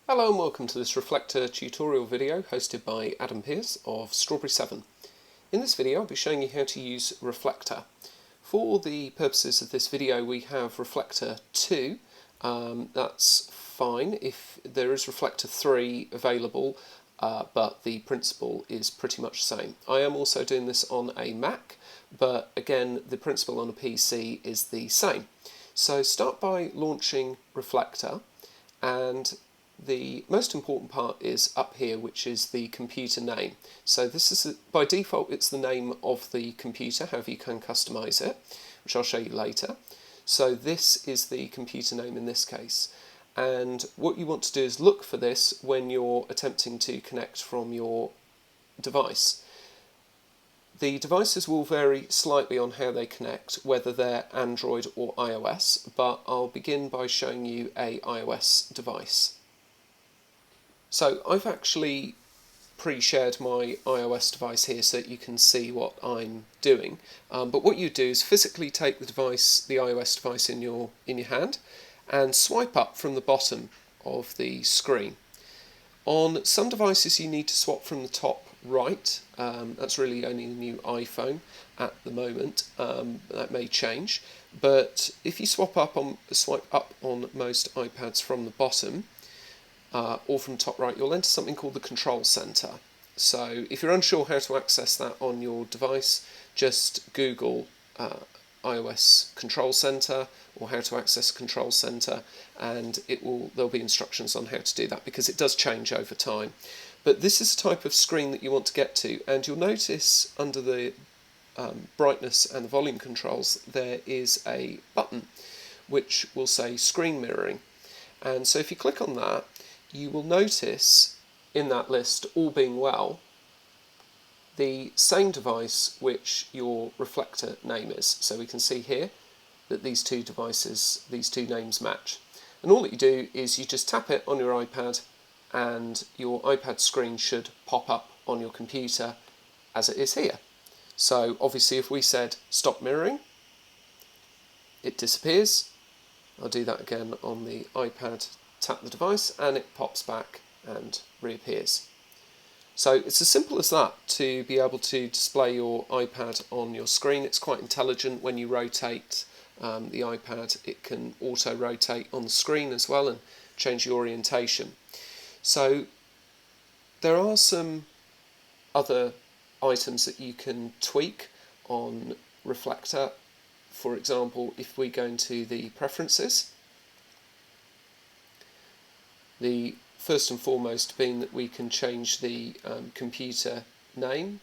Hello and welcome to this Reflector tutorial video hosted by Adam Pearce of Strawberry 7. In this video I'll be showing you how to use Reflector. For the purposes of this video we have Reflector 2, that's fine if there is Reflector 3 available, but the principle is pretty much the same. I am also doing this on a Mac, but again the principle on a PC is the same. So start by launching Reflector, and the most important part is up here, which is the computer name. So this is, by default, it's the name of the computer, however you can customize it, which I'll show you later. So this is the computer name in this case. And what you want to do is look for this when you're attempting to connect from your device. The devices will vary slightly on how they connect, whether they're Android or iOS, but I'll begin by showing you a iOS device. So I've actually pre-shared my iOS device here so that you can see what I'm doing. But what you do is physically take the device, the iOS device in your hand, and swipe up from the bottom of the screen. On some devices you need to swap from the top right. That's really only the new iPhone at the moment. That may change. But if you swipe up on most iPads from the bottom, or from top right, you'll enter something called the control center. So if you're unsure how to access that on your device, just Google iOS control center or how to access control center, and there'll be instructions on how to do that, because it does change over time. But this is the type of screen that you want to get to, and you'll notice under the brightness and the volume controls there is a button which will say screen mirroring. And so if you click on that, you will notice in that list, all being well, the same device which your Reflector name is. So we can see here that these two devices, these two names match. And all that you do is you just tap it on your iPad, and your iPad screen should pop up on your computer as it is here. So obviously if we said stop mirroring, it disappears. I'll do that again on the iPad. Tap the device and it pops back and reappears. So it's as simple as that to be able to display your iPad on your screen. It's quite intelligent. When you rotate the iPad, it can auto rotate on the screen as well and change the orientation. So there are some other items that you can tweak on Reflector. For example, if we go into the preferences, the first and foremost being that we can change the computer name.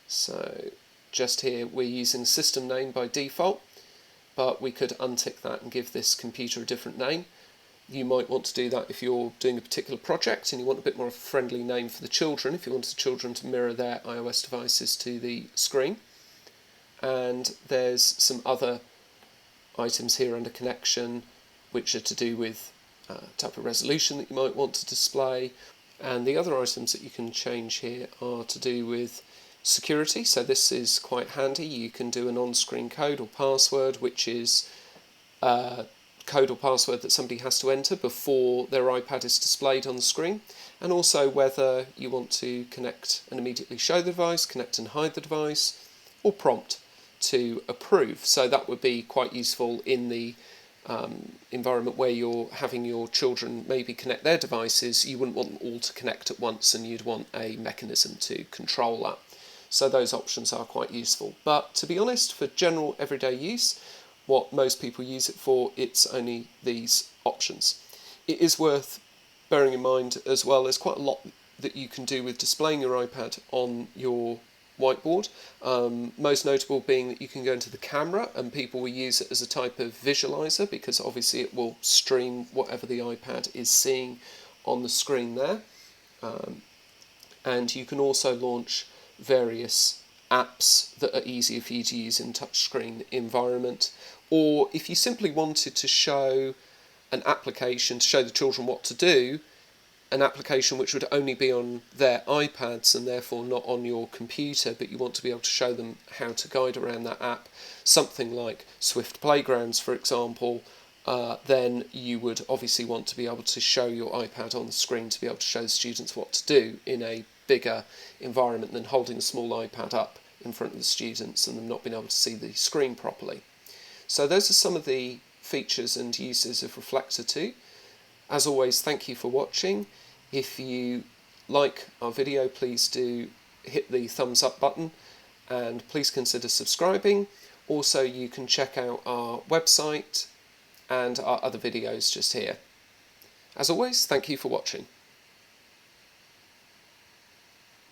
So just here we're using system name by default, but we could untick that and give this computer a different name. You might want to do that if you're doing a particular project and you want a bit more of a friendly name for the children, if you want the children to mirror their iOS devices to the screen. And there's some other items here under connection which are to do with type of resolution that you might want to display, and the other items that you can change here are to do with security. So this is quite handy. You can do an on-screen code or password, which is a code or password that somebody has to enter before their iPad is displayed on the screen, and also whether you want to connect and immediately show the device, connect and hide the device, or prompt to approve. So that would be quite useful in the environment where you're having your children maybe connect their devices. You wouldn't want them all to connect at once, and you'd want a mechanism to control that. So those options are quite useful. But to be honest, for general everyday use, what most people use it for, it's only these options. It is worth bearing in mind as well, there's quite a lot that you can do with displaying your iPad on your whiteboard, most notable being that you can go into the camera, and people will use it as a type of visualizer, because obviously it will stream whatever the iPad is seeing on the screen there. And you can also launch various apps that are easier for you to use in touchscreen environment, or if you simply wanted to show an application to show the children what to do, an application which would only be on their iPads and therefore not on your computer, but you want to be able to show them how to guide around that app, something like Swift Playgrounds, for example, then you would obviously want to be able to show your iPad on the screen to be able to show the students what to do in a bigger environment than holding a small iPad up in front of the students and them not being able to see the screen properly. So those are some of the features and uses of Reflector 2. As always, thank you for watching. If you like our video, please do hit the thumbs up button and please consider subscribing. Also, you can check out our website and our other videos just here. As always, thank you for watching.